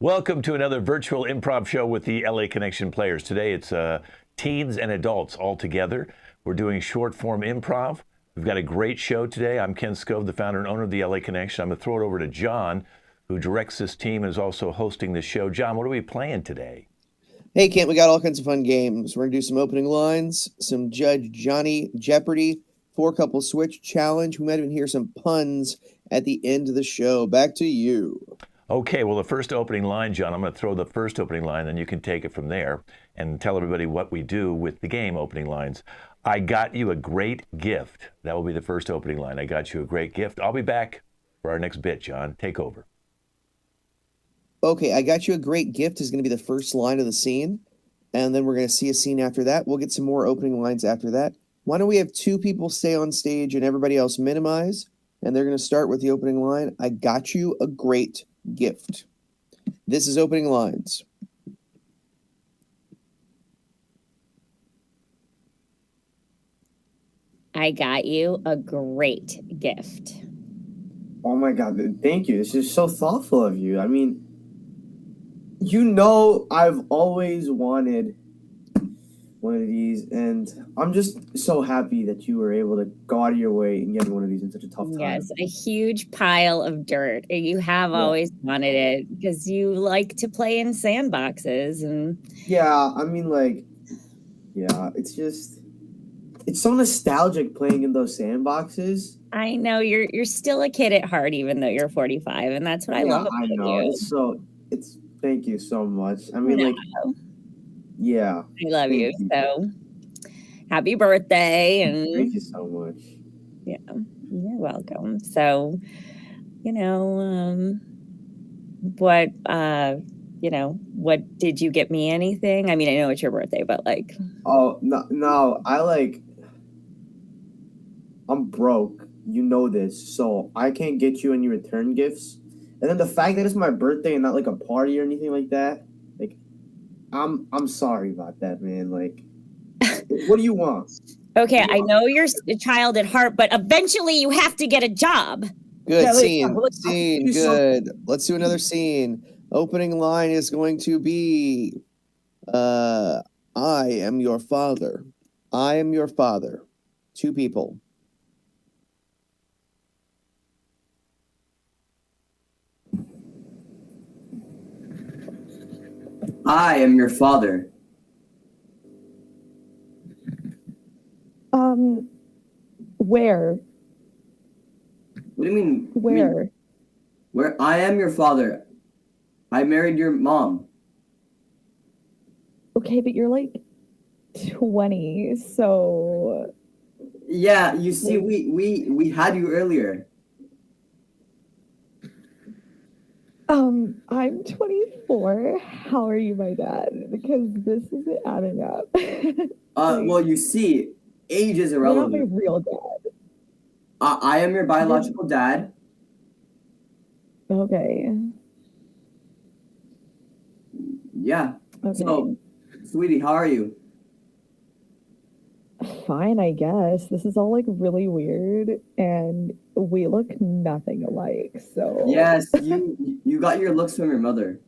Welcome to another virtual improv show with the LA Connection players. Today it's teens and adults all together. We're doing short form improv. We've got a great show today. I'm Ken Scove, the founder and owner of the LA Connection. I'm going to throw it over to John, who directs this team and is also hosting this show. John, what are we playing today? Hey, Kent, we got all kinds of fun games. We're going to do some opening lines, some Judge Johnny Jeopardy, 4-couple switch challenge. We might even hear some puns at the end of the show. Back to you. Okay, well, the first opening line, John, I'm going to throw the first opening line, then you can take it from there and tell everybody what we do with the game opening lines. I got you a great gift. That will be the first opening line. I got you a great gift. I'll be back for our next bit, John. Take over. Okay, I got you a great gift is going to be the first line of the scene, and then we're going to see a scene after that. We'll get some more opening lines after that. Why don't we have two people stay on stage and everybody else minimize, and they're going to start with the opening line, I got you a great gift. This is opening lines. I got you a great gift. Oh my God, thank you. This is so thoughtful of you. I mean, you know, I've always wanted one of these, and I'm just so happy that you were able to go out of your way and get me one of these in such a tough time. Yes, a huge pile of dirt. You have always wanted it because you like to play in sandboxes. And yeah, I mean, like, yeah, it's so nostalgic playing in those sandboxes. I know you're still a kid at heart, even though you're 45, and that's what I love about you. It's thank you so much. I mean, like, yeah, I love you. So happy birthday. And thank you so much. Yeah, you're welcome. So, what did you get me? Anything? I mean, I know it's your birthday, but like, oh no, I'm broke. You know this, so I can't get you any return gifts. And then the fact that it's my birthday and not like a party or anything like that, like, I'm sorry about that, man. Like, what do you want? Okay, I know you're a child at heart, but eventually you have to get a job. Good scene. Good. Let's do another scene. Opening line is going to be, I am your father. I am your father. Two people. I am your father. Where? What do you mean? Where? Where? I am your father. I married your mom. Okay, but you're like 20, so. Yeah, you see, we had you earlier. I'm 24. How are you my dad? Because this isn't adding up. Well, you see, age is irrelevant. You're not my real dad. I am your biological dad. Okay. Yeah. Okay. So, sweetie, how are you? Fine, I guess. This is all like really weird, and we look nothing alike. So yes, you got your looks from your mother.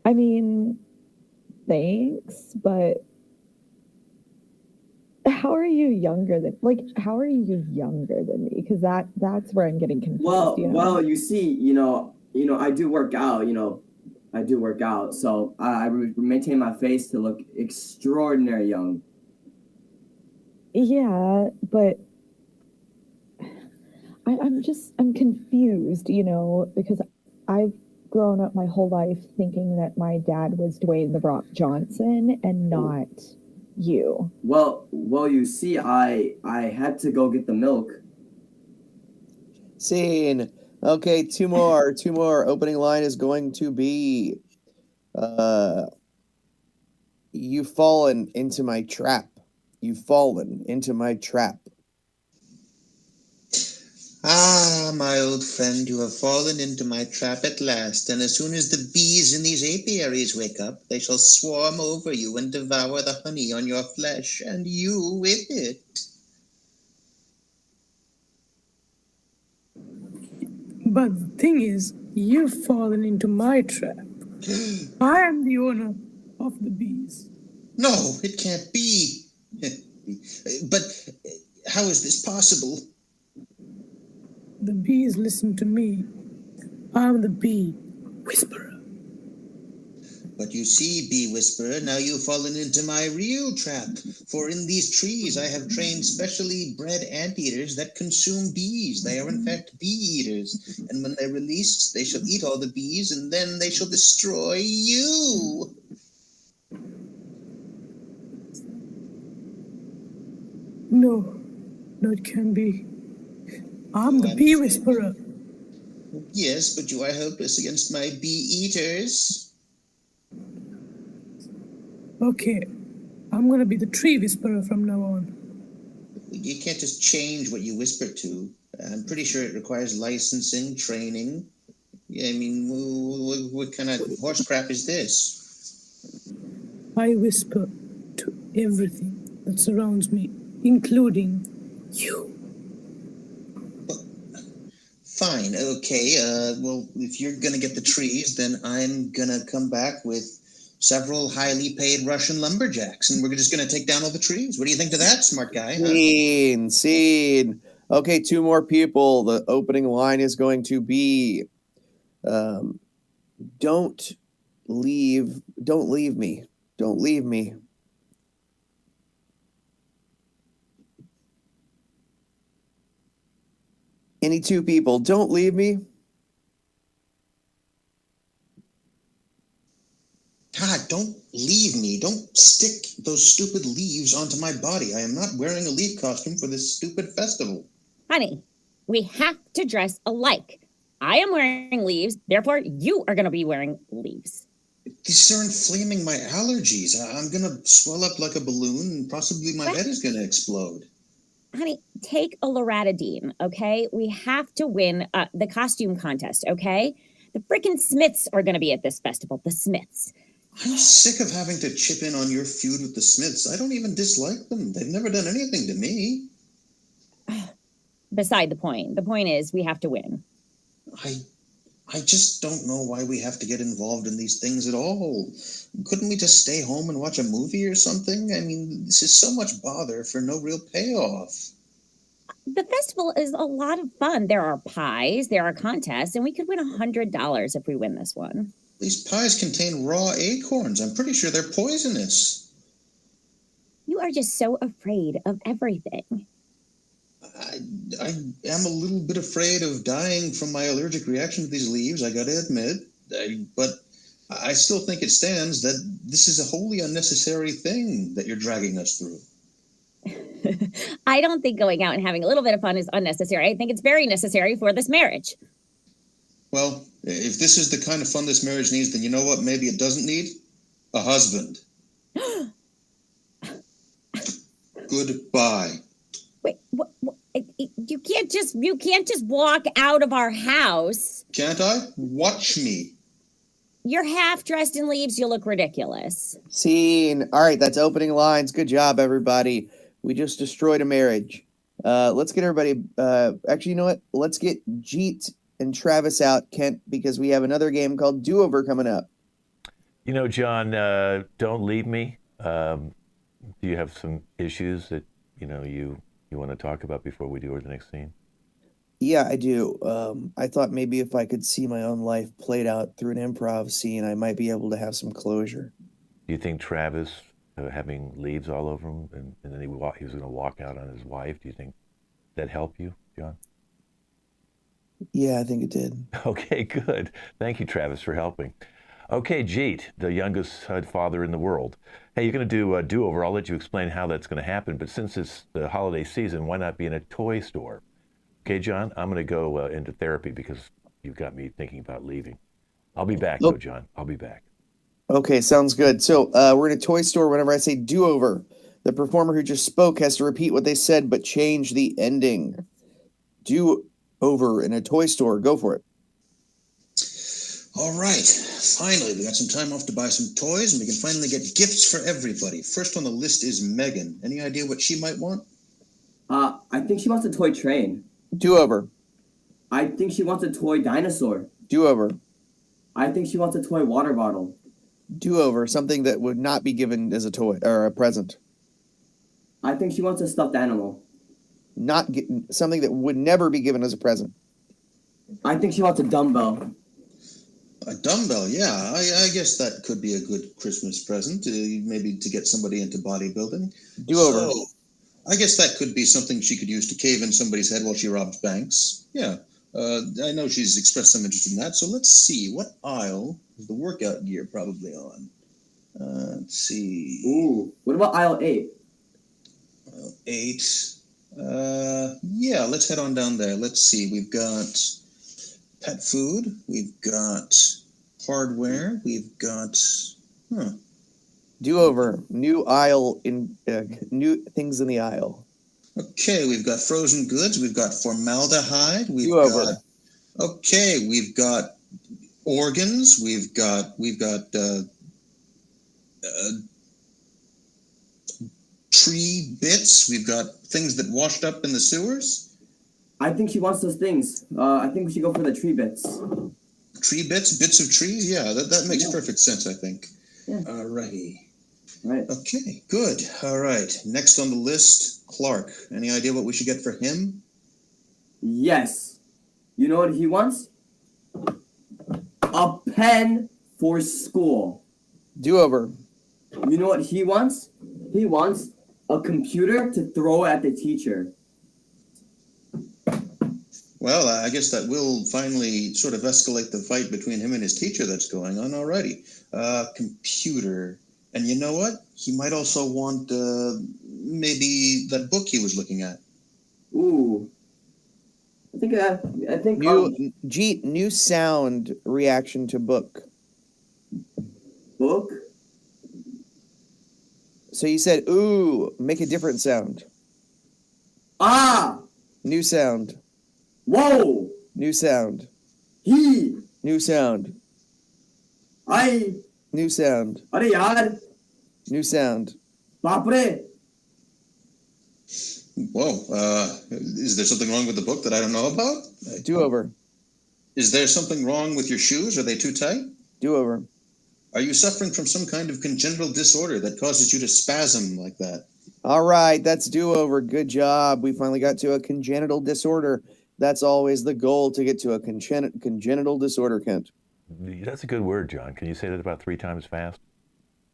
I mean, thanks, but how are you younger than me? Because that's where I'm getting confused. Well, you see, I do work out. So I maintain my face to look extraordinary young. Yeah, but I'm confused, because I've grown up my whole life thinking that my dad was Dwayne "The Rock" Johnson and not you. Well, you see, I had to go get the milk. Scene. Okay, two more. Opening line is going to be, you've fallen into my trap. You've fallen into my trap. Ah, my old friend, you have fallen into my trap at last, and as soon as the bees in these apiaries wake up, they shall swarm over you and devour the honey on your flesh, and you with it. But the thing is, You've fallen into my trap. I am the owner of the bees. No, it can't be. But how is this possible? The bees listen to me. I'm the bee whisperer. But you see, Bee Whisperer, now you've fallen into my real trap. For in these trees I have trained specially bred anteaters that consume bees. They are in fact bee eaters. And when they're released, they shall eat all the bees, and then they shall destroy you. No, it can be. I'm the bee whisperer. Yes, but you are helpless against my bee eaters. Okay, I'm gonna be the tree whisperer from now on. You can't just change what you whisper to. I'm pretty sure it requires licensing, training. Yeah, I mean, what kind of horse crap is this? I whisper to everything that surrounds me, including you. Fine, okay. Well, if you're gonna get the trees, then I'm gonna come back with several highly paid Russian lumberjacks, and we're just gonna take down all the trees. What do you think to that, smart guy? Huh? Scene. Okay, 2 more people. The opening line is going to be, "Don't leave me. Don't leave me." Any 2 people, "Don't leave me." God, don't leave me. Don't stick those stupid leaves onto my body. I am not wearing a leaf costume for this stupid festival. Honey, we have to dress alike. I am wearing leaves, therefore you are going to be wearing leaves. These are inflaming my allergies. I'm going to swell up like a balloon, and possibly my head is going to explode. Honey, take a loratadine, okay? We have to win the costume contest, okay? The freaking Smiths are going to be at this festival, the Smiths. I'm sick of having to chip in on your feud with the Smiths. I don't even dislike them. They've never done anything to me. Beside the point. The point is we have to win. I just don't know why we have to get involved in these things at all. Couldn't we just stay home and watch a movie or something? I mean, this is so much bother for no real payoff. The festival is a lot of fun. There are pies, there are contests, and we could win $100 if we win this one. These pies contain raw acorns. I'm pretty sure they're poisonous. You are just so afraid of everything. I am a little bit afraid of dying from my allergic reaction to these leaves, I gotta admit. But I still think it stands that this is a wholly unnecessary thing that you're dragging us through. I don't think going out and having a little bit of fun is unnecessary. I think it's very necessary for this marriage. Well, if this is the kind of fun this marriage needs, then you know what maybe it doesn't need? A husband. Goodbye. Wait, what? You can't just walk out of our house. Can't I? Watch me. You're half dressed in leaves. You look ridiculous. Scene. All right, that's opening lines. Good job, everybody. We just destroyed a marriage. Let's get everybody. Actually, you know what? Let's get Jeet and Travis out, Kent, because we have another game called Do Over coming up. You know, John, don't leave me. Do you have some issues that you want to talk about before we do the next scene? Yeah, I do. I thought maybe if I could see my own life played out through an improv scene, I might be able to have some closure. Do you think Travis having leaves all over him and then he was going to walk out on his wife, do you think that helped you, John? Yeah, I think it did. Okay, good. Thank you, Travis, for helping. Okay, Jeet, the youngest father in the world. Hey, you're going to do a do-over. I'll let you explain how that's going to happen. But since it's the holiday season, why not be in a toy store? Okay, John, I'm going to go into therapy because you've got me thinking about leaving. I'll be back, though, John. I'll be back. Okay, sounds good. So we're in a toy store. Whenever I say do-over, the performer who just spoke has to repeat what they said but change the ending. Do-over in a toy store. Go for it. All right. Finally, we got some time off to buy some toys, and we can finally get gifts for everybody. First on the list is Megan. Any idea what she might want? I think she wants a toy train. Do over. I think she wants a toy dinosaur. Do over. I think she wants a toy water bottle. Do over. Something that would not be given as a toy or a present. I think she wants a stuffed animal. Not get, something that would never be given as a present. I think she wants a dumbbell. A dumbbell, yeah. I guess that could be a good Christmas present, maybe to get somebody into bodybuilding. Do over. So, I guess that could be something she could use to cave in somebody's head while she robs banks. Yeah. I know she's expressed some interest in that. So let's see. What aisle is the workout gear probably on? Let's see. Ooh. What about aisle 8? Aisle 8. Yeah, let's head on down there. Let's see. We've got pet food. We've got hardware. We've got... Do over. New aisle in new things in the aisle. Okay, we've got frozen goods. We've got formaldehyde. We've Do over. got... Okay, we've got organs. We've got tree bits. We've got things that washed up in the sewers. I think she wants those things. I think we should go for the tree bits. Tree bits, bits of trees. Yeah, that makes perfect sense, I think. Yeah. Alrighty. Right. Okay, good. All right. Next on the list, Clark. Any idea what we should get for him? Yes. You know what he wants? A pen for school. Do over. You know what he wants? He wants a computer to throw at the teacher. Well, I guess that will finally sort of escalate the fight between him and his teacher that's going on. Alrighty. Computer. And you know what? He might also want maybe that book he was looking at. Ooh. I think new sound reaction to book. Book? So you said ooh, make a different sound. Ah! New sound. Whoa! New sound. He! New sound. I! New sound. अरे यार! New sound. बाप रे! Whoa. Is there something wrong with the book that I don't know about? Do over. Is there something wrong with your shoes? Are they too tight? Do over. Are you suffering from some kind of congenital disorder that causes you to spasm like that? All right, that's do over. Good job. We finally got to a congenital disorder. That's always the goal, to get to a congenital disorder, Kent. That's a good word, John. Can you say that about 3 times fast?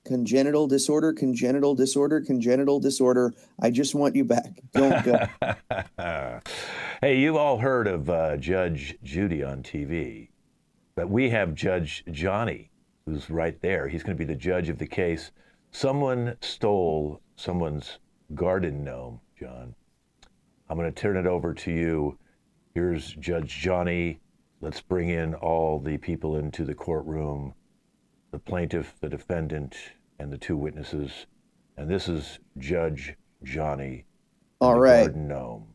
Congenital disorder, congenital disorder, congenital disorder. I just want you back. Don't go. Hey, you've all heard of Judge Judy on TV, but we have Judge Johnny, who's right there. He's going to be the judge of the case. Someone stole someone's garden gnome, John. I'm going to turn it over to you. Here's Judge Johnny. Let's bring in all the people into the courtroom, the plaintiff, the defendant, and the 2 witnesses. And this is Judge Johnny. All right. Garden gnome.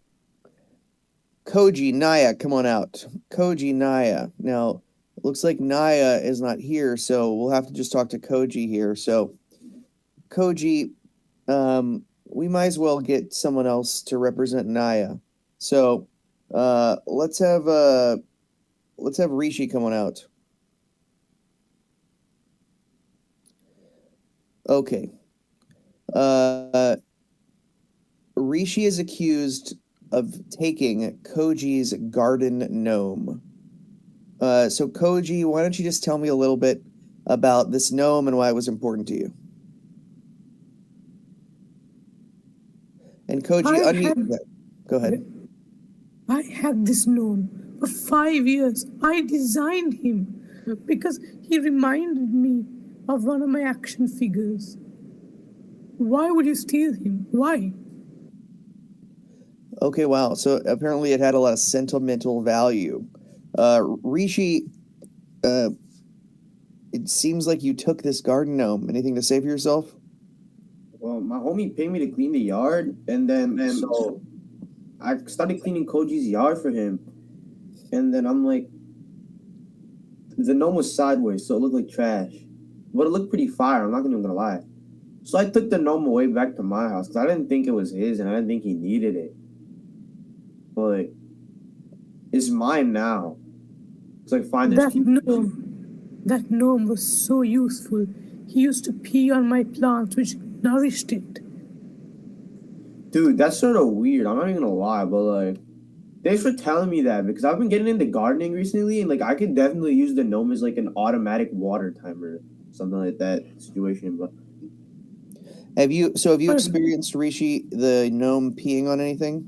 Koji, Naya, come on out. Koji, Naya. Now, it looks like Naya is not here, so we'll have to just talk to Koji here. So, Koji, we might as well get someone else to represent Naya. So, let's have Rishi come on out. Okay. Rishi is accused of taking Koji's garden gnome. So Koji, why don't you just tell me a little bit about this gnome and why it was important to you? And Koji, go ahead. I had this gnome for 5 years. I designed him because he reminded me of one of my action figures. Why would you steal him? Why? Okay, wow. So apparently it had a lot of sentimental value. Rishi, it seems like you took this garden gnome. Anything to say for yourself? Well, my homie paid me to clean the yard, and so I started cleaning Koji's yard for him. And then I'm like, the gnome was sideways, so it looked like trash. But it looked pretty fire, I'm not even gonna lie. So I took the gnome away back to my house, because I didn't think it was his, and I didn't think he needed it. But is mine now. It's like finders That keepers. that gnome was so useful. He used to pee on my plants, which nourished it. Dude, that's sort of weird. I'm not even gonna lie, but like, thanks for telling me that because I've been getting into gardening recently, and like I could definitely use the gnome as like an automatic water timer, something like that situation. But Have you experienced, Rishi, the gnome peeing on anything?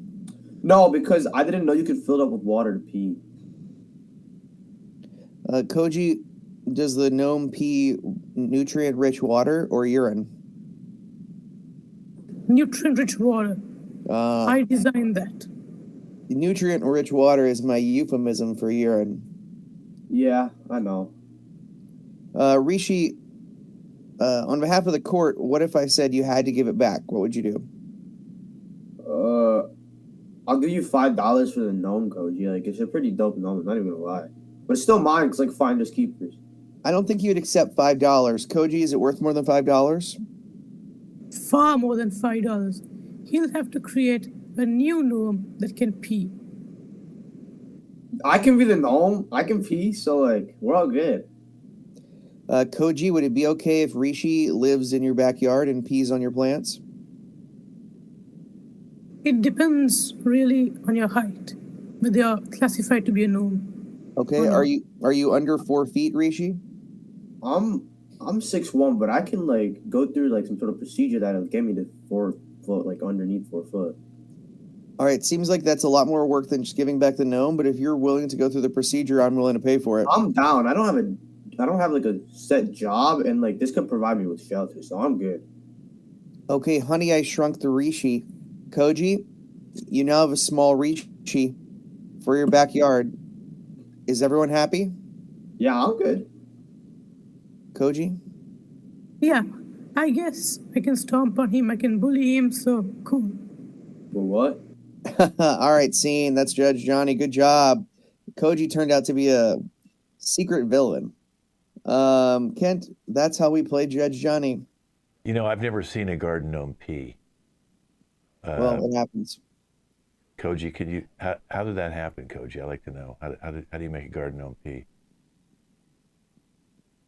no, because I didn't know you could fill it up with water to pee. Koji, does the gnome pee nutrient-rich water or urine? Nutrient-rich water. I designed that. Nutrient-rich water is my euphemism for urine. Yeah, I know. Rishi, on behalf of the court, what if I said you had to give it back? What would you do? I'll give you $5 for the gnome, Koji. Like, it's a pretty dope gnome. I'm not even gonna lie, but it's still mine. It's like finders keepers. I don't think you'd accept $5. Koji, is it worth more than $5? Far more than $5. He'll have to create a new gnome that can pee. I can be the gnome. I can pee. So like, we're all good. Koji, would it be okay if Rishi lives in your backyard and pees on your plants? It depends really on your height, whether you're classified to be a gnome. Okay, are you under 4 feet, Rishi? I'm 6'1", but I can like go through like some sort of procedure that'll get me to 4 foot, like underneath 4 foot. All right, seems like that's a lot more work than just giving back the gnome, but if you're willing to go through the procedure, I'm willing to pay for it. I'm down. I don't have like a set job, and like this could provide me with shelter, so I'm good. Okay, Honey, I Shrunk the Rishi. Koji, you now have a small Rishi for your backyard. Is everyone happy? Yeah, I'm good. Koji? Yeah, I guess I can stomp on him, I can bully him, so cool. Well, what? All right, scene. That's Judge Johnny. Good job. Koji turned out to be a secret villain. Kent, that's how we play Judge Johnny. You know, I've never seen a garden gnome pee. Well, it happens. Koji, can you? How did that happen, Koji? I'd like to know. How do you make a garden gnome pee?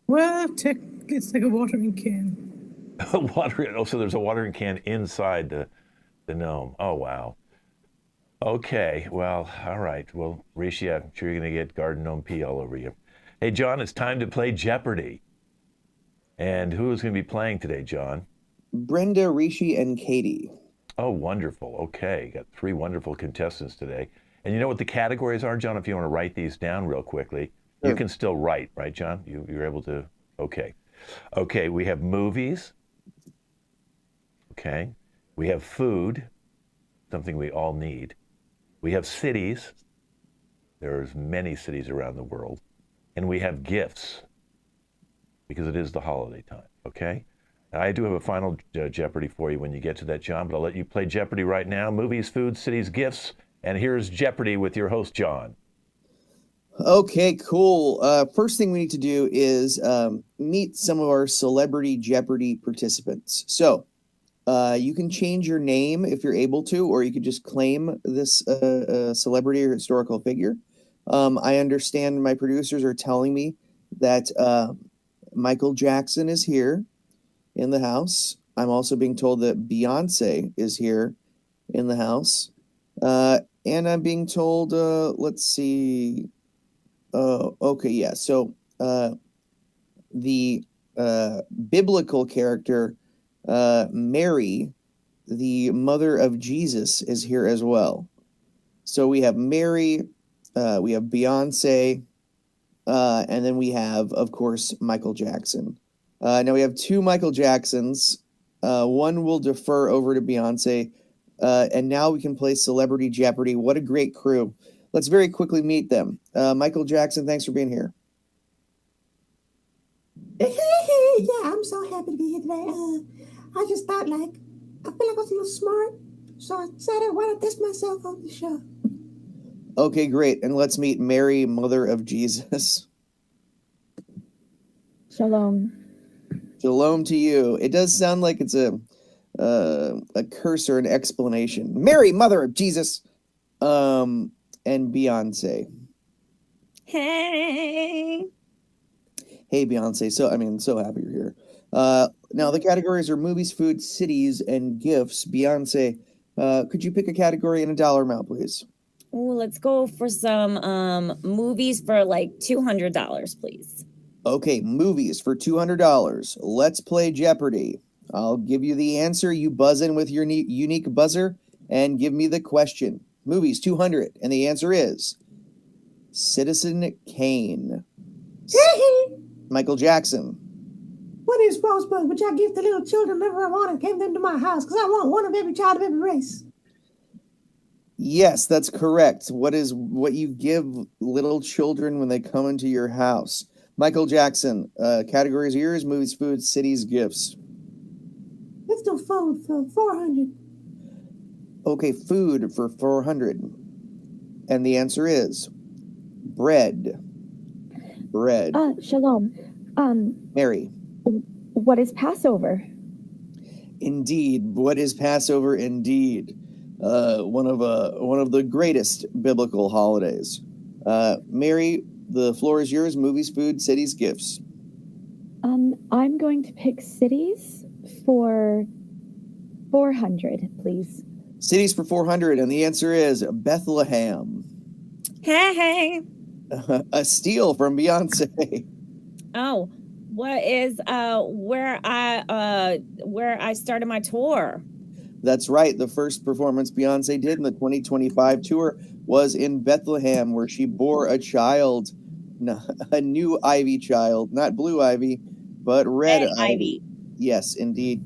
Well, technically it's like a watering can. So there's a watering can inside the gnome. Oh wow. Okay, well, all right. Well, Rishi, I'm sure you're going to get garden gnome pee all over you. Hey, John, it's time to play Jeopardy. And who is going to be playing today, John? Brenda, Rishi, and Katie. Oh, wonderful. Okay, got 3 wonderful contestants today. And you know what the categories are, John? If you want to write these down real quickly, Sure. You can still write, right, John? You're able to. Okay. Okay, we have movies. Okay. We have food, something we all need. We have cities. There's many cities around the world. And we have gifts, because it is the holiday time, okay? I do have a final Jeopardy for you when you get to that, John, but I'll let you play Jeopardy right now. Movies, food, cities, gifts. And here's Jeopardy with your host, John. Okay, cool. First thing we need to do is meet some of our Celebrity Jeopardy participants. So you can change your name if you're able to, or you could just claim this celebrity or historical figure. I understand my producers are telling me that Michael Jackson is here in the house. I'm also being told that Beyonce is here in the house. And I'm being told, let's see. Okay, yeah. So the biblical character Mary, the mother of Jesus, is here as well. So we have Mary, we have Beyonce, and then we have, of course, Michael Jackson. Now we have 2 Michael Jacksons. One will defer over to Beyonce. And now we can play Celebrity Jeopardy. What a great crew. Let's very quickly meet them. Michael Jackson, thanks for being here. Yeah, I'm so happy to be here today. I just thought, I feel like I was a little smart, so I decided why not test myself on the show. Okay, great. And let's meet Mary, mother of Jesus. Shalom. Shalom to you. It does sound like it's a curse or an explanation. Mary, mother of Jesus. and Beyonce. Hey. Hey, Beyonce. So happy you're here. Now, the categories are movies, food, cities, and gifts. Beyonce, could you pick a category and a dollar amount, please? Ooh, let's go for some movies for like $200, please. Okay, movies for $200. Let's play Jeopardy. I'll give you the answer. You buzz in with your unique buzzer and give me the question. Movies 200, and the answer is Citizen Kane. Michael Jackson. What is Rosebud, which I give to little children whenever I want to give them to my house, because I want one of every child of every race. Yes, that's correct. What is what you give little children when they come into your house? Michael Jackson. Categories are yours: movies, food, cities, gifts. Let's do food for 400. Okay, food for 400. And the answer is bread. Bread. Shalom. Mary. What is Passover? Indeed. What is Passover? Indeed. One of the greatest biblical holidays. Mary, the floor is yours. Movies, food, cities, gifts. I'm going to pick cities for 400, please. Cities for 400, and the answer is Bethlehem. Hey. A steal from Beyonce. Oh, what is where I started my tour? That's right. The first performance Beyonce did in the 2025 tour was in Bethlehem, where she bore a child, a new Ivy child, not blue Ivy, but red Ivy. Yes, indeed.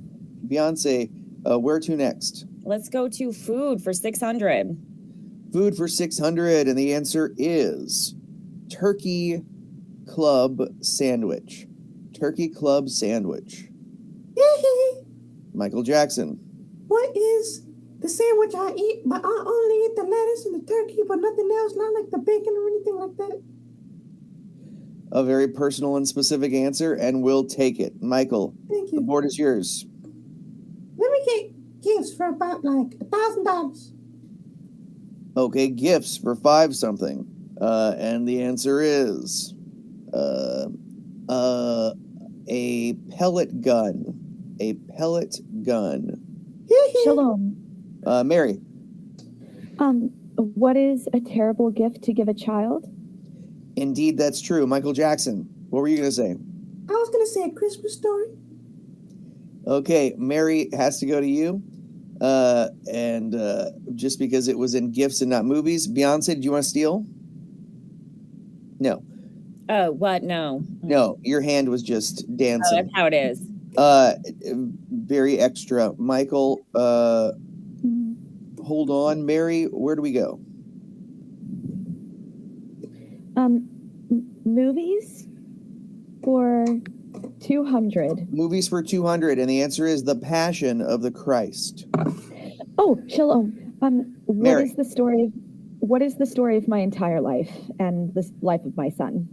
Beyonce, where to next? Let's go to food for 600. Food for 600, and the answer is Turkey Club Sandwich. Turkey Club Sandwich. Michael Jackson. What is the sandwich I eat, but I only eat the lettuce and the turkey, but nothing else, not like the bacon or anything like that? A very personal and specific answer, and we'll take it. Michael, Thank you. The board is yours. Let me get gifts for about like $1,000. Okay, gifts for 5 something. And the answer is a pellet gun. A pellet gun. Shalom. Mary. What is a terrible gift to give a child? Indeed, that's true. Michael Jackson. What were you going to say? I was going to say a Christmas story. Okay, Mary has to go to you. And just because it was in gifts and not movies. Beyonce, do you want to steal? No. Oh, what? No. No, your hand was just dancing. Oh, that's how it is. Very extra. Michael, hold on. Mary, where do we go? Movies for 200. Movies for 200, and the answer is The Passion of the Christ. Oh, Shalom. Mary. What is the story of my entire life and the life of my son?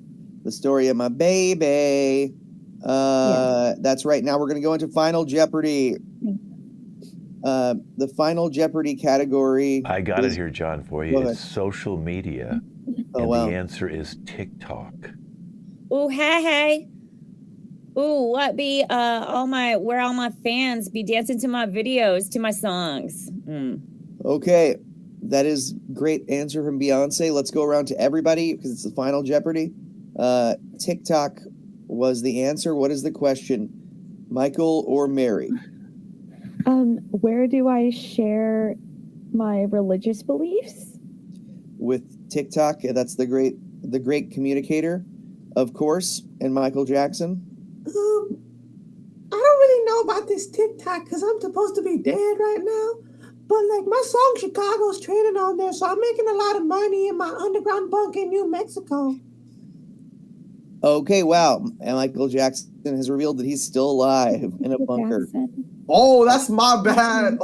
The story of my baby. Yes. That's right. Now we're going to go into Final Jeopardy. The Final Jeopardy category. I got it here, John, for you. It's social media. Oh, and wow. the answer is TikTok. Ooh, hey. Ooh, what be where all my fans be dancing to my videos, to my songs. Okay. That is great answer from Beyonce. Let's go around to everybody because it's the Final Jeopardy. TikTok was the answer. What is the question? Michael or Mary? Where do I share my religious beliefs? With TikTok, that's the great communicator, of course, and Michael Jackson. I don't really know about this TikTok because I'm supposed to be dead right now. But like my song Chicago's trending on there, so I'm making a lot of money in my underground bunker in New Mexico. Okay, wow. And Michael Jackson has revealed that he's still alive in a bunker. Oh, that's my bad.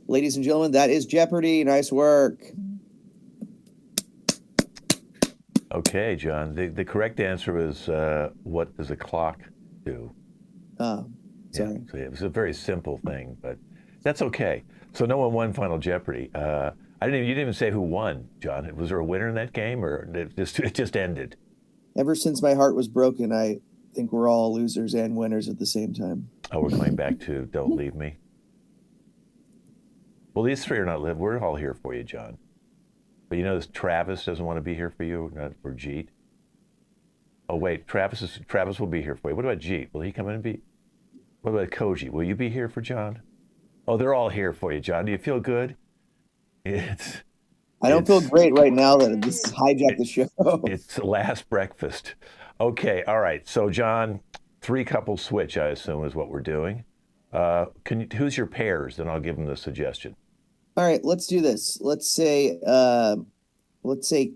Ladies and gentlemen, that is Jeopardy. Nice work. Okay, John. The correct answer was what does a clock do? Sorry. Yeah, so it was a very simple thing, but that's okay. So no one won Final Jeopardy. You didn't even say who won, John. Was there a winner in that game, or it just ended? Ever since my heart was broken, I think we're all losers and winners at the same time. Oh, we're going back to Don't Leave Me. Well, these three are not live. We're all here for you, John. But you know, Travis doesn't want to be here for you, not for Jeet. Oh wait, Travis will be here for you. What about Jeet? Will he come in and be? What about Koji? Will you be here for John? Oh, they're all here for you, John. Do you feel good? I don't feel great right now that this hijacked the show. It's the last breakfast. Okay, all right. So, John, three couple switch, I assume, is what we're doing. Who's your pairs? Then I'll give them the suggestion. All right, let's do this. Let's say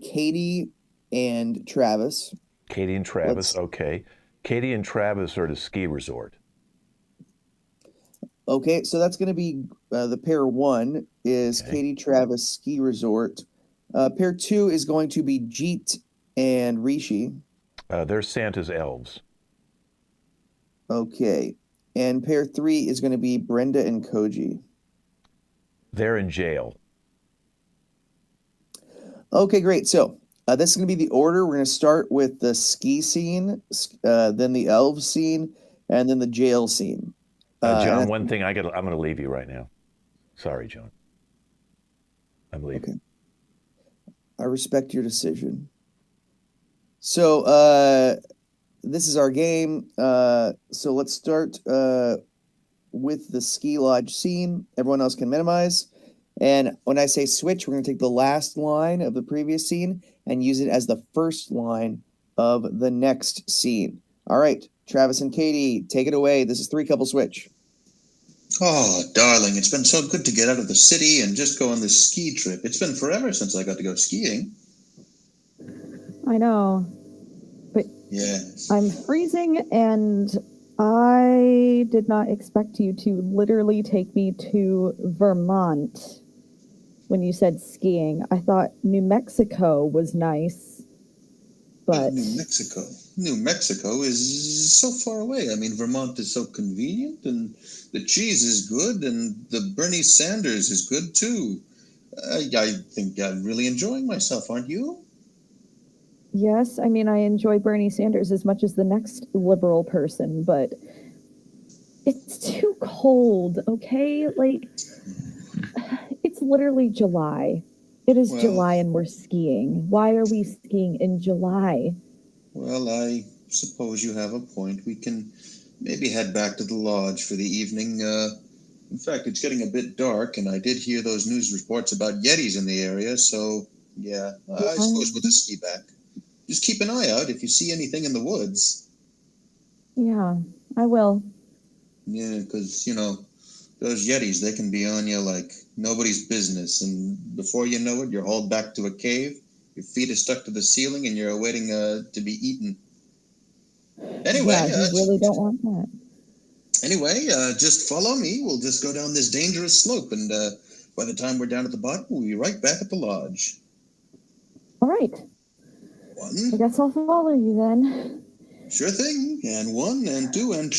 Katie and Travis. Katie and Travis, okay. Katie and Travis are at a ski resort. Okay, so that's going to be the pair one is Katie Travis ski resort. Pair two is going to be Jeet and Rishi. They're Santa's elves. Okay, and pair three is going to be Brenda and Koji. They're in jail. Okay, great. So this is going to be the order. We're going to start with the ski scene, then the elf scene, and then the jail scene. John, one thing I'm going to leave you right now. Sorry, John. I'm leaving. Okay. I respect your decision. So this is our game. So let's start with the ski lodge scene. Everyone else can minimize. And when I say switch, we're going to take the last line of the previous scene and use it as the first line of the next scene. All right, Travis and Katie, take it away. This is three couple switch. Oh, darling, it's been so good to get out of the city and just go on this ski trip. It's been forever since I got to go skiing. I know, but yes. I'm freezing, and I did not expect you to literally take me to Vermont when you said skiing. I thought New Mexico was nice, but... New Mexico is so far away. I mean, Vermont is so convenient, and the cheese is good, and the Bernie Sanders is good, too. I think I'm really enjoying myself, aren't you? Yes, I mean, I enjoy Bernie Sanders as much as the next liberal person, but it's too cold, okay? Like, it's literally July. It is July and we're skiing. Why are we skiing in July? Well, I suppose you have a point. We can maybe head back to the lodge for the evening. In fact, it's getting a bit dark, and I did hear those news reports about Yetis in the area, so yeah, I suppose we'll just ski back. Just keep an eye out if you see anything in the woods. Yeah, I will. Yeah, because, you know, those Yetis, they can be on you like nobody's business, and before you know it, you're hauled back to a cave. Your feet are stuck to the ceiling, and you're awaiting to be eaten. Anyway, yeah, you really don't want that. Anyway, just follow me. We'll just go down this dangerous slope, and by the time we're down at the bottom, we'll be right back at the lodge. All right. I guess I'll follow you then. Sure thing. And 1 and 2 and...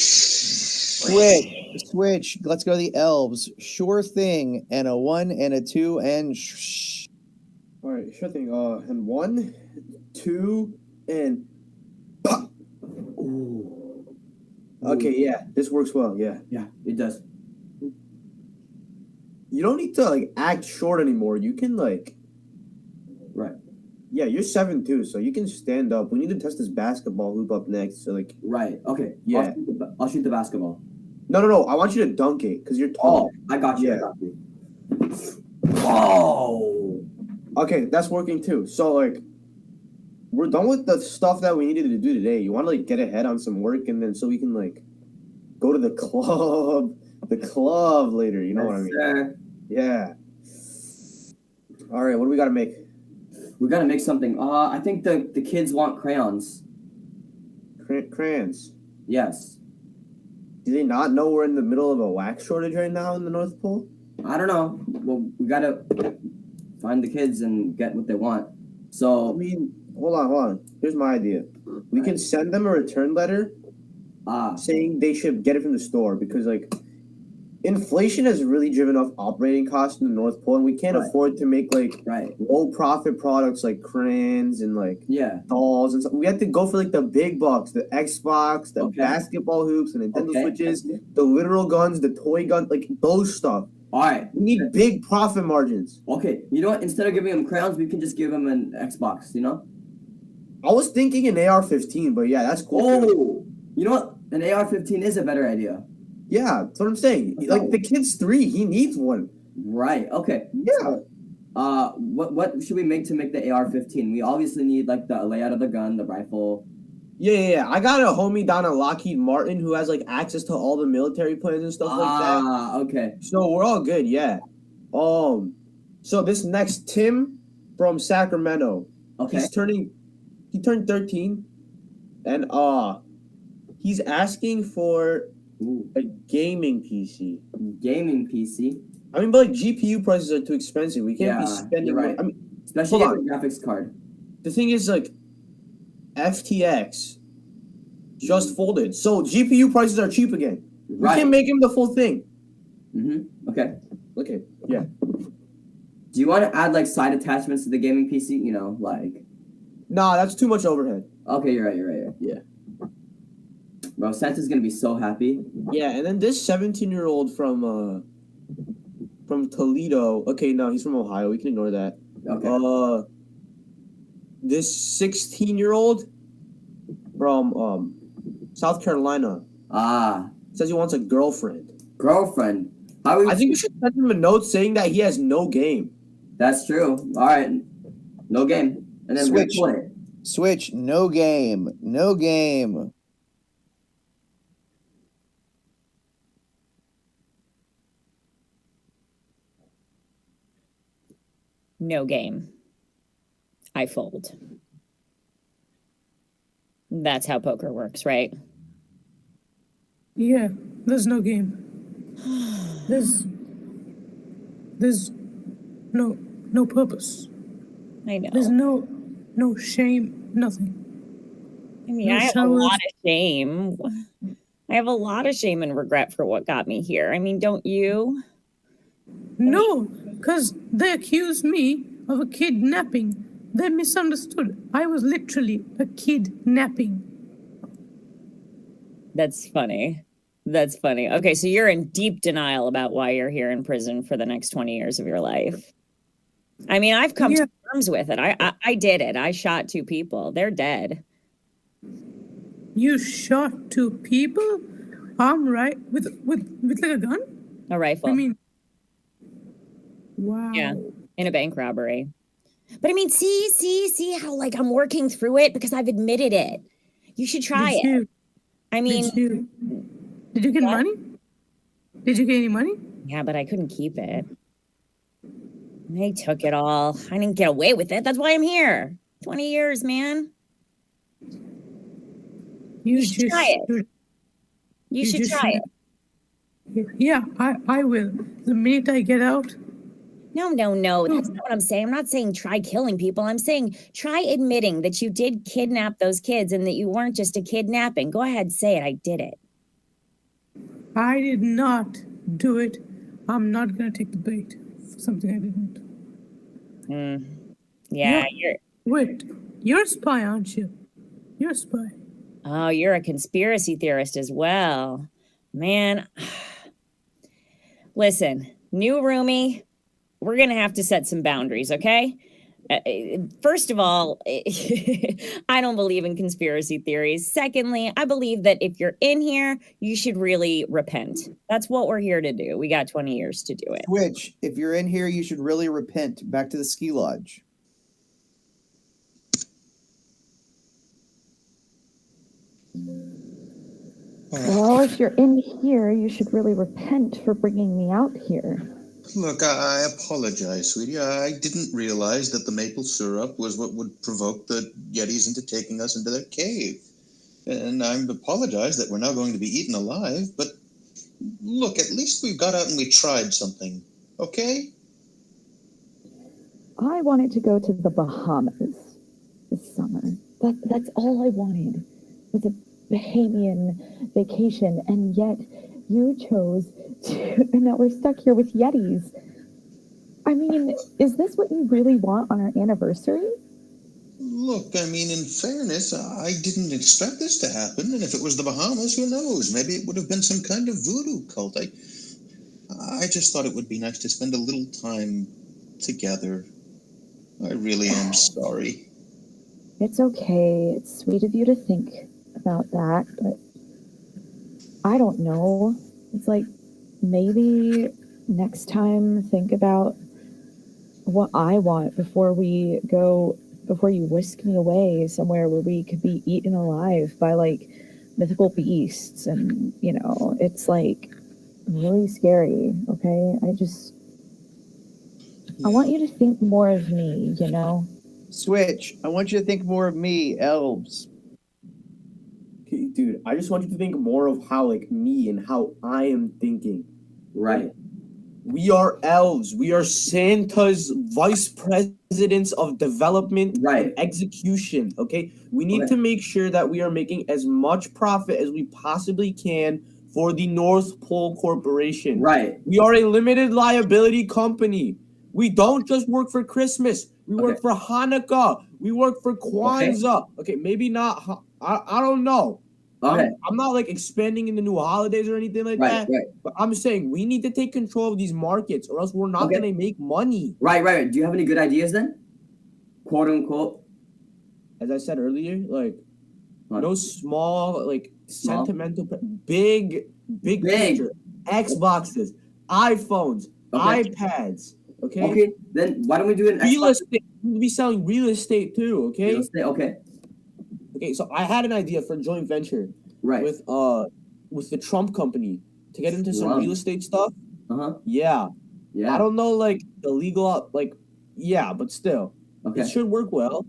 Switch. Let's go to the elves. Sure thing. And a 1 and a 2 and... All right, sure thing. And 1, 2, and... Ooh. Okay, yeah, this works well. Yeah, it does. You don't need to like act short anymore. You can like, right? Yeah, you're 7'2", so you can stand up. We need to test this basketball hoop up next. So like, right? Okay, yeah. I'll shoot the basketball. No. I want you to dunk it because you're tall. Oh, I got you. Yeah. I got you. Oh. Okay, that's working too. So like, we're done with the stuff that we needed to do today. You want to like get ahead on some work, and then so we can like go to the club later. You know what I mean? Yeah. All right, what do we got to make? We got to make something. I think the kids want crayons. Crayons? Yes. Do they not know we're in the middle of a wax shortage right now in the North Pole? I don't know. Well, we got to find the kids and get what they want. So, I mean, hold on. Here's my idea. We can send them a return letter saying they should get it from the store because, like, inflation has really driven up operating costs in the North Pole, and we can't afford to make like low profit products like crayons and like dolls and stuff. We have to go for like the big bucks, the Xbox, the basketball hoops, the Nintendo Switches, the literal guns, the toy guns, like those stuff. All right. We need big profit margins. Okay. You know what? Instead of giving them crayons, we can just give them an Xbox, you know? I was thinking an AR-15, but yeah, that's cool. Oh, you know what? An AR-15 is a better idea. Yeah, that's what I'm saying. Like the kid's 3, he needs one. Right. Okay. Yeah. So, what should we make to make the AR-15? We obviously need like the layout of the gun, the rifle. Yeah. I got a homie down at Lockheed Martin who has like access to all the military plans and stuff like that. Ah, okay. So we're all good, yeah. So this next Tim from Sacramento. Okay. He turned 13, and he's asking for a gaming PC. Gaming PC. I mean, but like GPU prices are too expensive. We can't be spending. Right. I mean, especially with a graphics card. The thing is, like, FTX just folded, so GPU prices are cheap again. We can't make him the full thing. Okay. Okay. Yeah. Do you want to add like side attachments to the gaming PC? You know, like. Nah, that's too much overhead. Okay, you're right. Yeah. Bro, Santa's gonna be so happy. Yeah, and then this 17-year-old from Toledo. Okay, no, he's from Ohio. We can ignore that. Okay. This 16-year-old from South Carolina. Says he wants a girlfriend. Girlfriend? I think we should send him a note saying that he has no game. That's true. All right, no game. And then Switch, no game. No game. No game. I fold. That's how poker works, right? Yeah, there's no game. There's no purpose. I know. There's no shame, nothing. I mean, No I have showers. a lot of shame. I have a lot of shame and regret for what got me here. I mean, don't you? No, because they accused me of a kidnapping. They misunderstood. I was literally a kidnapping. That's funny. That's funny. Okay, so you're in deep denial about why you're here in prison for the next 20 years of your life. I mean, I've come to terms with it. I did it. I shot 2 people. They're dead. You shot 2 people? I'm right. With like a gun? A rifle. I mean, wow. Yeah, in a bank robbery. But I mean, see how like I'm working through it because I've admitted it. You should try it. I mean, did you get money? Did you get any money? Yeah, but I couldn't keep it. They took it all. I didn't get away with it. That's why I'm here. 20 years, man. You should try it. You should try it. Yeah, I will. The minute I get out. No. That's not what I'm saying. I'm not saying try killing people. I'm saying try admitting that you did kidnap those kids and that you weren't just a kidnapping. Go ahead, say it. I did it. I did not do it. I'm not going to take the bait for something I didn't. Yeah, Wait, you're a spy, aren't you? You're a spy. Oh, you're a conspiracy theorist as well. Man, listen, new roomie, we're going to have to set some boundaries, okay? First of all, I don't believe in conspiracy theories. Secondly, I believe that if you're in here, you should really repent. That's what we're here to do. We got 20 years to do it. Switch, if you're in here, you should really repent. Back to the ski lodge. Well, if you're in here, you should really repent for bringing me out here. Look, I apologize, sweetie. I didn't realize that the maple syrup was what would provoke the Yetis into taking us into their cave. And I apologize that we're now going to be eaten alive, but look, at least we got out and we tried something, okay? I wanted to go to the Bahamas this summer. That's all I wanted was a Bahamian vacation, and yet You chose to, and now we're stuck here with Yetis. I mean, is this what you really want on our anniversary? Look, I mean, in fairness, I didn't expect this to happen, and if it was the Bahamas, who knows? Maybe it would have been some kind of voodoo cult. I just thought it would be nice to spend a little time together. I really am sorry. It's okay. It's sweet of you to think about that, but I don't know. It's like maybe next time think about what I want before you whisk me away somewhere where we could be eaten alive by like mythical beasts. And, it's like really scary. Okay. I want you to think more of me, Switch. I want you to think more of me, elves. Okay, dude, I just want you to think more of how, like, me and how I am thinking. Right. We are elves. We are Santa's vice presidents of development and execution. Okay, we need to make sure that we are making as much profit as we possibly can for the North Pole Corporation. Right. We are a limited liability company. We don't just work for Christmas. We work for Hanukkah. We work for Kwanzaa. Okay, maybe not. I don't know. Okay. I'm not like expanding into new holidays or anything like that. Right. But I'm saying we need to take control of these markets, or else we're not going to make money. Right. Do you have any good ideas then? Quote unquote. As I said earlier, like no small, like sentimental, big picture. Xboxes, iPhones, iPads. Okay. Then why don't we do an real estate? We'll be selling real estate too. Okay. Real estate. Okay. Okay, so I had an idea for a joint venture, with the Trump company to get into some real estate stuff. Yeah. I don't know, like the legal, but still, it should work well.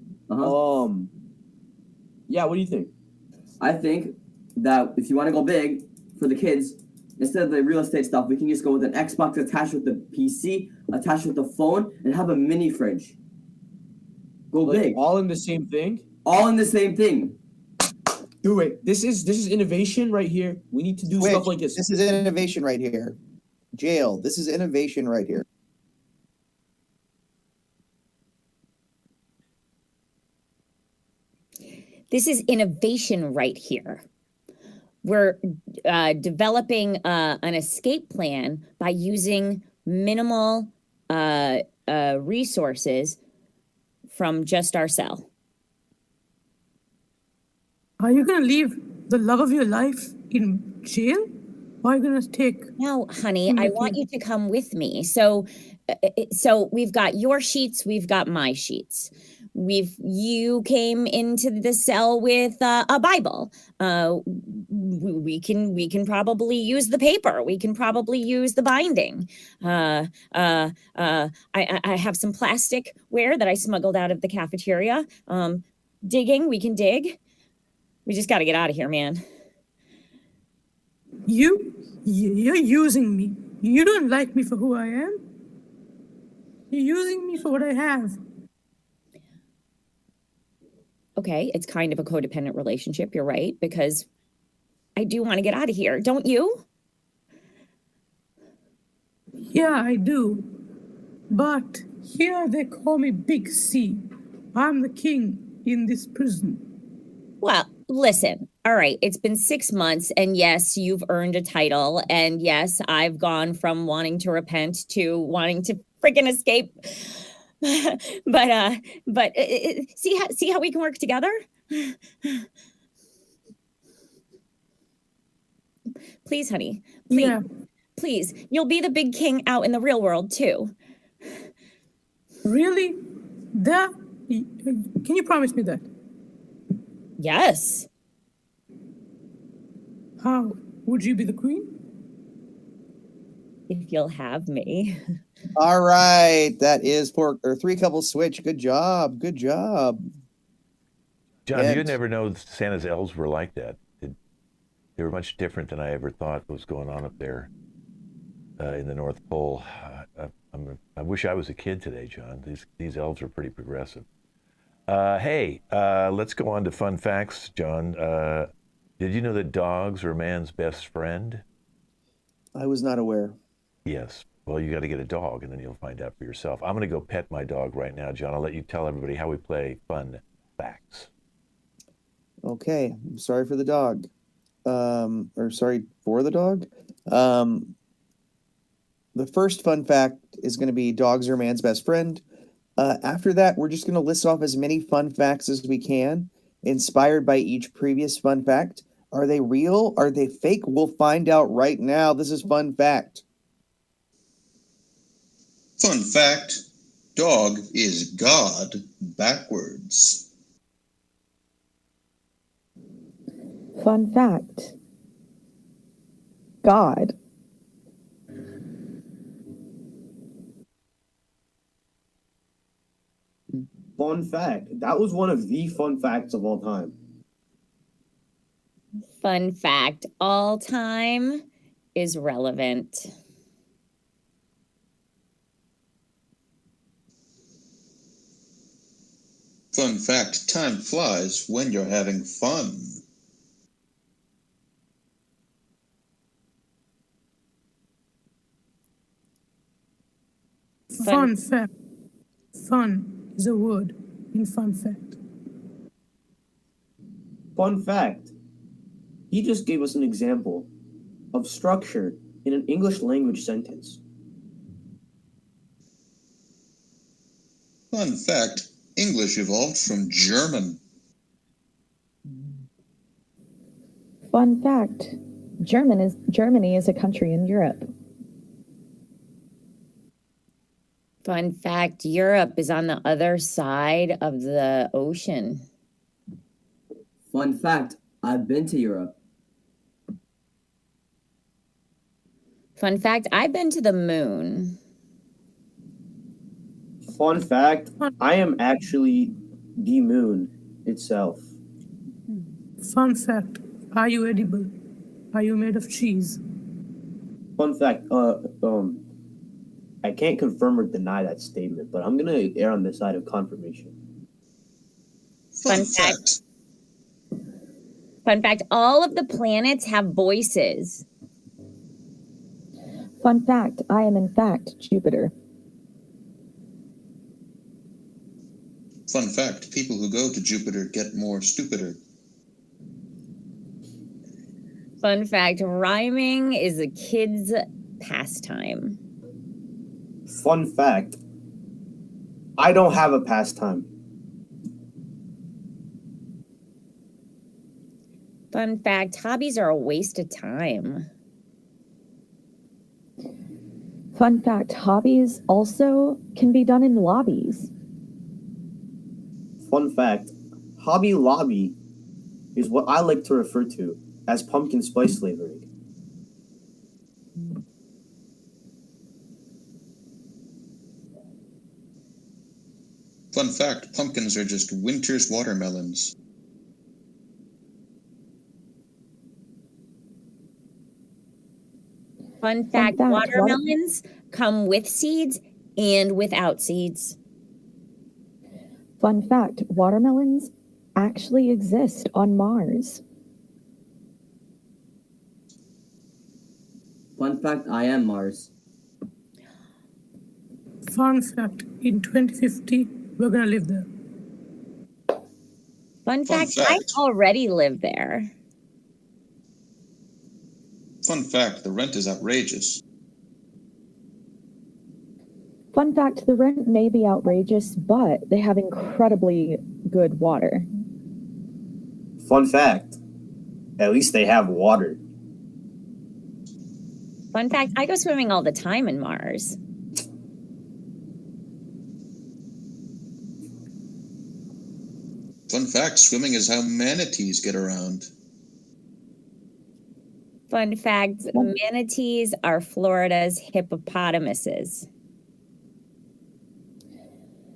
Yeah. What do you think? I think that if you want to go big for the kids, instead of the real estate stuff, we can just go with an Xbox attached with the PC, attached with the phone, and have a mini fridge. Go big. All in the same thing. All in the same thing. Do it. This is innovation right here. We need to do stuff like this. This is innovation right here. Jail. This is innovation right here. This is innovation right here. We're developing an escape plan by using minimal resources from just our cell. Are you going to leave the love of your life in jail? Or are you going to take... No, honey, I want you to come with me. So we've got your sheets, we've got my sheets. You came into the cell with a Bible. We can probably use the paper. We can probably use the binding. I have some plastic ware that I smuggled out of the cafeteria. Digging, we can dig. We just got to get out of here, man. You're using me. You don't like me for who I am. You're using me for what I have. Okay, it's kind of a codependent relationship, you're right, because I do want to get out of here, don't you? Yeah, I do. But here they call me Big C. I'm the king in this prison. Well, listen, all right, it's been 6 months, and yes, you've earned a title, and yes, I've gone from wanting to repent to wanting to freaking escape. but see how we can work together? Please, honey. Please. Yeah. Please. You'll be the big king out in the real world too. Really? Can you promise me that? Yes. How? Would you be the queen? If you'll have me. All right, that is three couple switch. Good job. John, you never know Santa's elves were like that. They were much different than I ever thought was going on up there in the North Pole. I wish I was a kid today, John. These elves are pretty progressive. Hey, let's go on to fun facts, John. Did you know that dogs are man's best friend? I was not aware. Yes. Well, you got to get a dog, and then you'll find out for yourself. I'm going to go pet my dog right now, John. I'll let you tell everybody how we play fun facts. Okay, I'm sorry for the dog. Or sorry for the dog. The first fun fact is going to be dogs are man's best friend. After that, we're just going to list off as many fun facts as we can, inspired by each previous fun fact. Are they real? Are they fake? We'll find out right now. This is fun fact. Fun fact, dog is God backwards. Fun fact. God. Fun fact. That was one of the fun facts of all time. Fun fact, all time is relevant. Fun fact, time flies when you're having fun. Fun fact. Fun is a word in fun fact. Fun fact. He just gave us an example of structure in an English language sentence. Fun fact, English evolved from German. Fun fact. Germany is a country in Europe. Fun fact, Europe is on the other side of the ocean. Fun fact, I've been to Europe. Fun fact, I've been to the moon. Fun fact, I am actually the moon itself. Fun fact. Are you edible? Are you made of cheese? Fun fact, I can't confirm or deny that statement, but I'm gonna err on the side of confirmation. Fun fact. Fun fact, all of the planets have voices. Fun fact. I am in fact Jupiter. Fun fact, people who go to Jupiter get more stupider. Fun fact, rhyming is a kid's pastime. Fun fact, I don't have a pastime. Fun fact, hobbies are a waste of time. Fun fact. Hobbies also can be done in lobbies. Fun fact, Hobby Lobby is what I like to refer to as pumpkin spice flavoring. Fun fact, pumpkins are just winter's watermelons. Fun fact, watermelons come with seeds and without seeds. Fun fact. Watermelons actually exist on Mars. Fun fact, I am Mars. Fun fact. In 2050, we're gonna live there. Fun fact, I already live there. Fun fact, the rent is outrageous. Fun fact. The rent may be outrageous, but they have incredibly good water. Fun fact, at least they have water. Fun fact, I go swimming all the time in Mars. Fun fact, swimming is how manatees get around. Fun fact, manatees are Florida's hippopotamuses.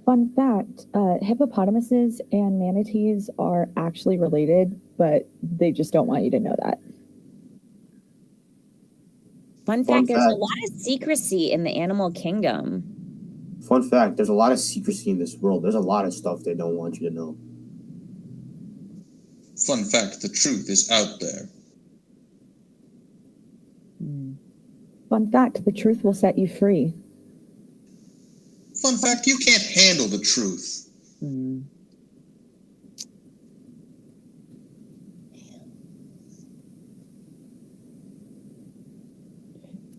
Fun fact. Hippopotamuses and manatees are actually related, but they just don't want you to know that. Fun fact, there's a lot of secrecy in the animal kingdom. Fun fact, there's a lot of secrecy in this world. There's a lot of stuff they don't want you to know. Fun fact, the truth is out there. Fun fact, the truth will set you free. Fun fact, you can't handle the truth.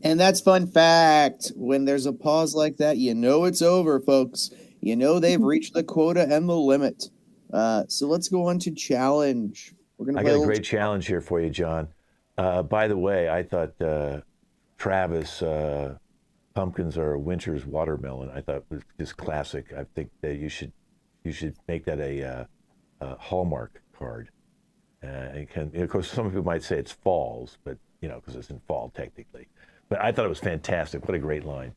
And that's fun fact. When there's a pause like that, you know it's over, folks. You know they've reached the quota and the limit. So let's go on to challenge. We're gonna I play got a little great challenge here for you, John. By the way, I thought Travis pumpkins are winter's watermelon. I thought was just classic. I think that you should make that a Hallmark card. Of course, some people might say it's falls, but because it's in fall technically. But I thought it was fantastic. What a great line.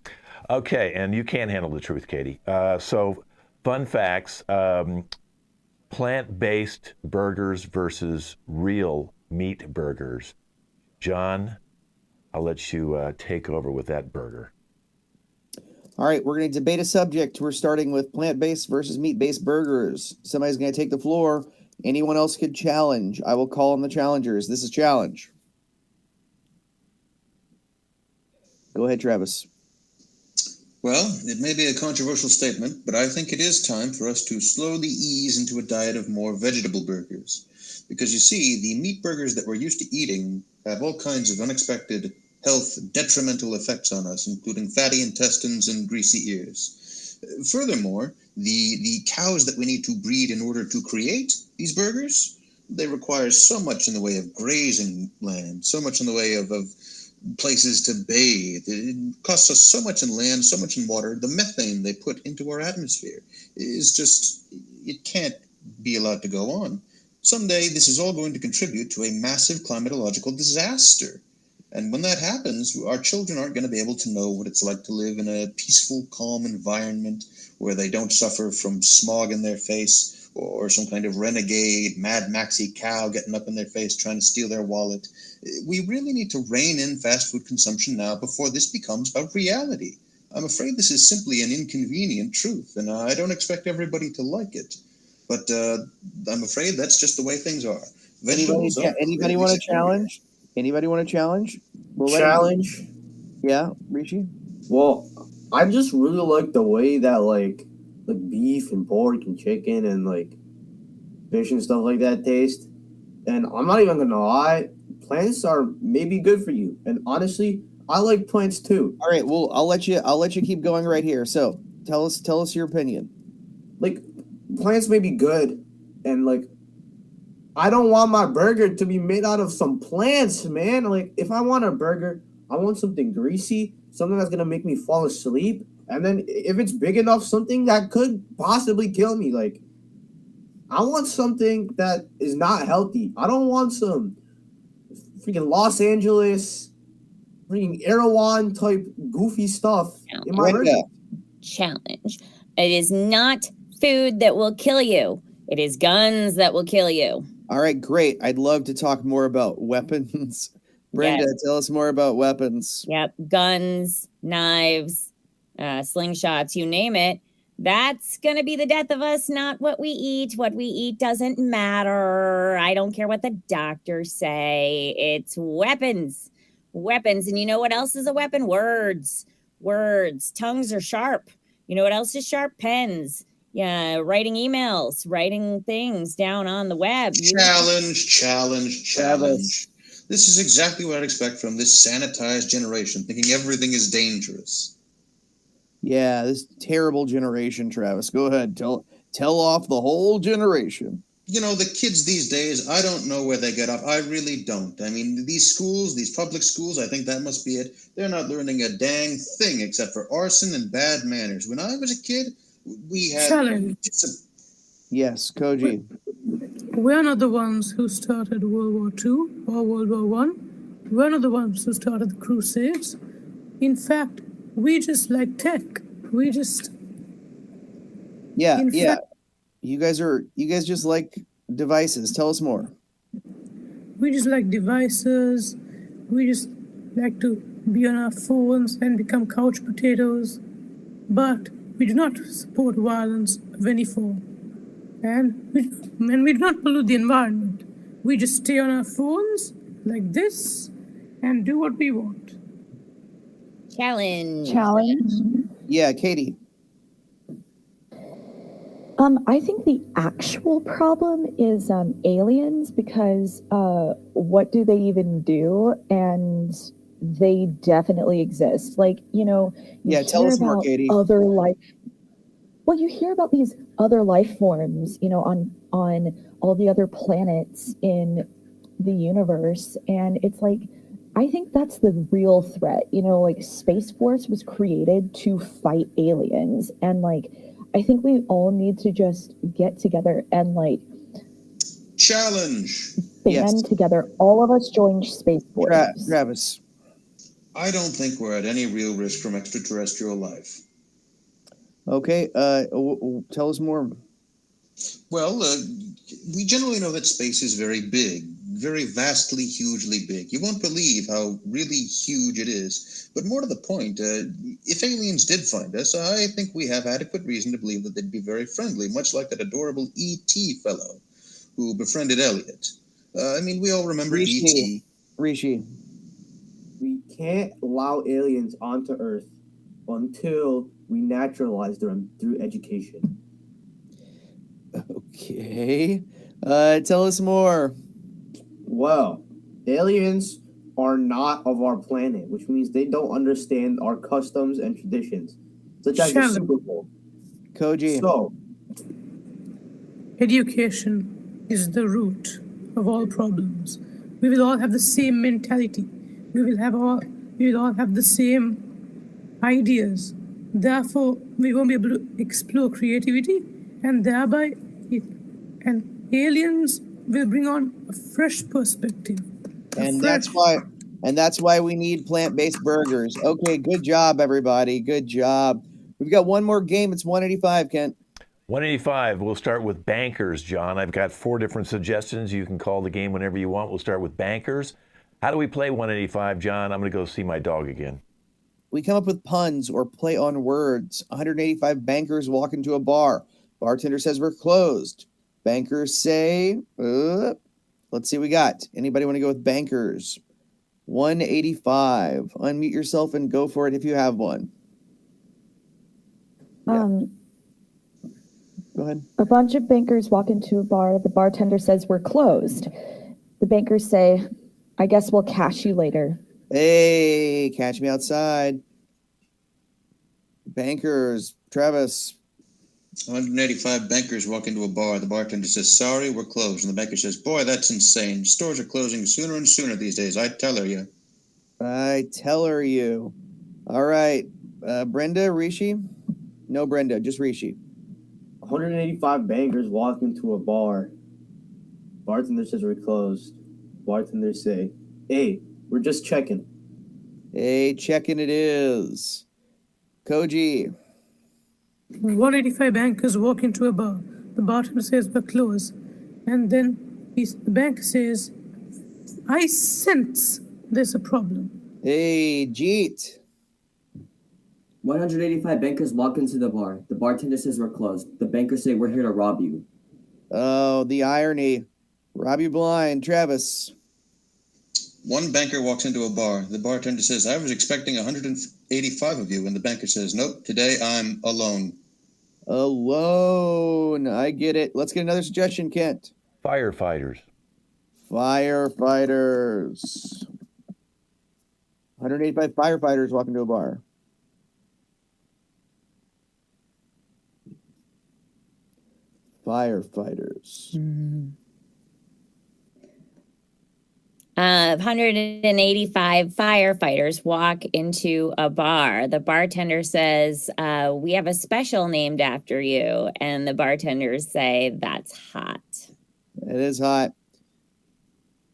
Okay, and you can't handle the truth, Katie. So, fun facts: plant-based burgers versus real meat burgers. John, I'll let you take over with that burger. All right, we're going to debate a subject. We're starting with plant-based versus meat-based burgers. Somebody's going to take the floor. Anyone else could challenge. I will call on the challengers. This is challenge. Go ahead, Travis. Well, it may be a controversial statement, but I think it is time for us to slowly ease into a diet of more vegetable burgers. Because you see, the meat burgers that we're used to eating have all kinds of unexpected health detrimental effects on us, including fatty intestines and greasy ears. Furthermore, the cows that we need to breed in order to create these burgers, they require so much in the way of grazing land, so much in the way of places to bathe. It costs us so much in land, so much in water. The methane they put into our atmosphere is just, it can't be allowed to go on. Someday, this is all going to contribute to a massive climatological disaster. And when that happens, our children aren't going to be able to know what it's like to live in a peaceful, calm environment where they don't suffer from smog in their face or some kind of renegade, Mad Maxy cow getting up in their face trying to steal their wallet. We really need to rein in fast food consumption now before this becomes a reality. I'm afraid this is simply an inconvenient truth, and I don't expect everybody to like it. But I'm afraid that's just the way things are. Anybody want to challenge? Anybody want to challenge? Challenge? Yeah, Rishi? Well, I just really like the way that like beef and pork and chicken and like fish and stuff like that taste. And I'm not even gonna lie, plants are maybe good for you. And honestly, I like plants too. All right, well, I'll let you keep going right here. So tell us your opinion. Like, plants may be good, and like, I don't want my burger to be made out of some plants, man. Like, if I want a burger, I want something greasy, something that's gonna make me fall asleep. And then if it's big enough, something that could possibly kill me. Like, I want something that is not healthy. I don't want some freaking Los Angeles, freaking Erewhon type goofy stuff in my burger. Challenge. It is not food that will kill you. It is guns that will kill you. All right, great. I'd love to talk more about weapons. Brenda, tell us more about weapons. Yep, guns, knives, slingshots, you name it. That's going to be the death of us, not what we eat. What we eat doesn't matter. I don't care what the doctors say. It's weapons. Weapons. And you know what else is a weapon? Words. Words. Tongues are sharp. You know what else is sharp? Pens. Yeah, writing emails, writing things down on the web. Challenge. This is exactly what I'd expect from this sanitized generation, thinking everything is dangerous. Yeah, this terrible generation, Travis. Go ahead. Tell off the whole generation. You know, the kids these days, I don't know where they get off. I really don't. I mean, these schools, these public schools, I think that must be it. They're not learning a dang thing except for arson and bad manners. When I was a kid, we had... Challenge. Yes, Koji. We're not the ones who started World War II or World War I. We're not the ones who started the Crusades. In fact, we just like tech. We just... Yeah. You guys just like devices. Tell us more. We just like devices. We just like to be on our phones and become couch potatoes. But we do not support violence of any form. And we do not pollute the environment. We just stay on our phones like this and do what we want. Challenge. Yeah, Katie. I think the actual problem is aliens because what do they even do? And they definitely exist. Like, you Yeah, tell hear us more, about Katie. other life. Well, you hear about these other life forms, on all the other planets in the universe, and it's like, I think that's the real threat. Like Space Force was created to fight aliens, and like I think we all need to just get together and like Challenge. band together. All of us join Space Force. Travis. I don't think we're at any real risk from extraterrestrial life. Okay, tell us more. Well, we generally know that space is very big, very vastly, hugely big. You won't believe how really huge it is. But more to the point, if aliens did find us, I think we have adequate reason to believe that they'd be very friendly, much like that adorable E.T. fellow who befriended Elliot. We all remember E.T. Rishi. We can't allow aliens onto Earth until we naturalize them through education. Okay. Tell us more. Well, aliens are not of our planet, which means they don't understand our customs and traditions, such as the Super Bowl. Koji. So, education is the root of all problems. We will all have the same mentality. We will all have the same ideas. Therefore, we won't be able to explore creativity, and thereby, aliens will bring on a fresh perspective. That's why we need plant-based burgers. Okay, good job, everybody. Good job. We've got one more game. It's 185, Kent. 185. We'll start with bankers, John. I've got 4 different suggestions. You can call the game whenever you want. We'll start with bankers. How do we play 185, John? I'm going to go see my dog again. We come up with puns or play on words. 185 bankers walk into a bar. Bartender says we're closed. Bankers say, let's see what we got. Anybody want to go with bankers? 185. Unmute yourself and go for it if you have one. Go ahead. A bunch of bankers walk into a bar. The bartender says we're closed. The bankers say, I guess we'll cash you later. Hey, catch me outside. Bankers, Travis. 185 bankers walk into a bar. The bartender says, sorry, we're closed. And the banker says, boy, that's insane. Stores are closing sooner and sooner these days. I tell her you. I tell her you. All right. Brenda, Rishi? No, Brenda, just Rishi. 185 bankers walk into a bar. Bartender says we're closed. Bartender say, hey, we're just checking. Hey, checking it is. Koji. 185 bankers walk into a bar. The bartender says we're closed. And then the banker says, I sense there's a problem. Hey, Jeet. 185 bankers walk into the bar. The bartender says we're closed. The bankers say we're here to rob you. Oh, the irony. Rob you blind. Travis. One banker walks into a bar. The bartender says, I was expecting 185 of you. And the banker says, nope, today I'm alone. Alone. I get it. Let's get another suggestion, Kent. Firefighters. 185 firefighters walk into a bar. Firefighters. 185 firefighters walk into a bar. The bartender says, we have a special named after you. And the bartenders say, that's hot. It is hot.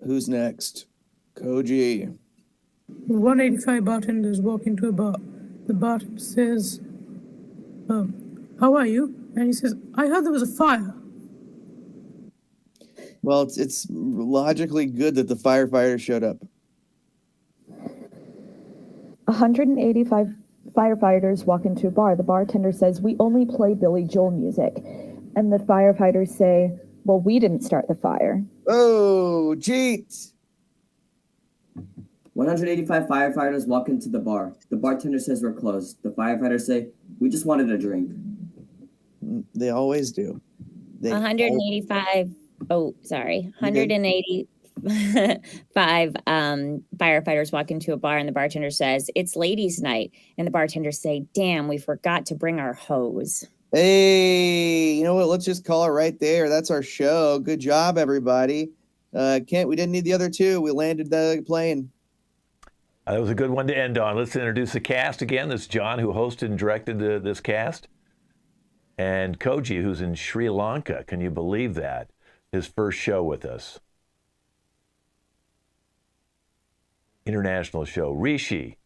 Who's next? Koji. 185 bartenders walk into a bar. The bartender says, how are you? And he says, I heard there was a fire. Well, it's logically good that the firefighters showed up. 185 firefighters walk into a bar. The bartender says, we only play Billy Joel music. And the firefighters say, well, we didn't start the fire. Oh, Jeet. 185 firefighters walk into the bar. The bartender says we're closed. The firefighters say, we just wanted a drink. They always do. 185. Oh, sorry. 185 firefighters walk into a bar and the bartender says, it's ladies' night. And the bartenders say, damn, we forgot to bring our hose. Hey, you know what? Let's just call it right there. That's our show. Good job, everybody. Kent, we didn't need the other two. We landed the plane. That was a good one to end on. Let's introduce the cast again. This is John, who hosted and directed this cast. And Koji, who's in Sri Lanka. Can you believe that? His first show with us. International show. Rishi.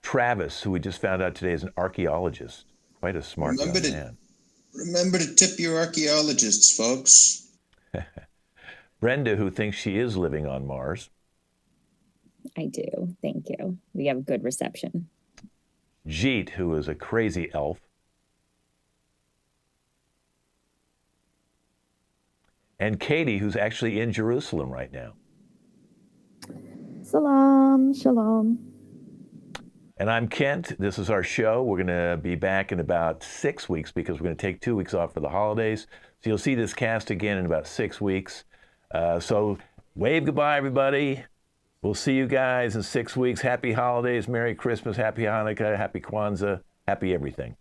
Travis, who we just found out today is an archaeologist. Quite a smart young man. Remember to tip your archaeologists, folks. Brenda, who thinks she is living on Mars. I do. Thank you. We have good reception. Jeet, who is a crazy elf. And Katie, who's actually in Jerusalem right now. Salam, shalom. And I'm Kent. This is our show. We're going to be back in about 6 weeks because we're going to take 2 weeks off for the holidays. So you'll see this cast again in about 6 weeks. So wave goodbye, everybody. We'll see you guys in 6 weeks. Happy holidays, Merry Christmas, Happy Hanukkah, Happy Kwanzaa, happy everything.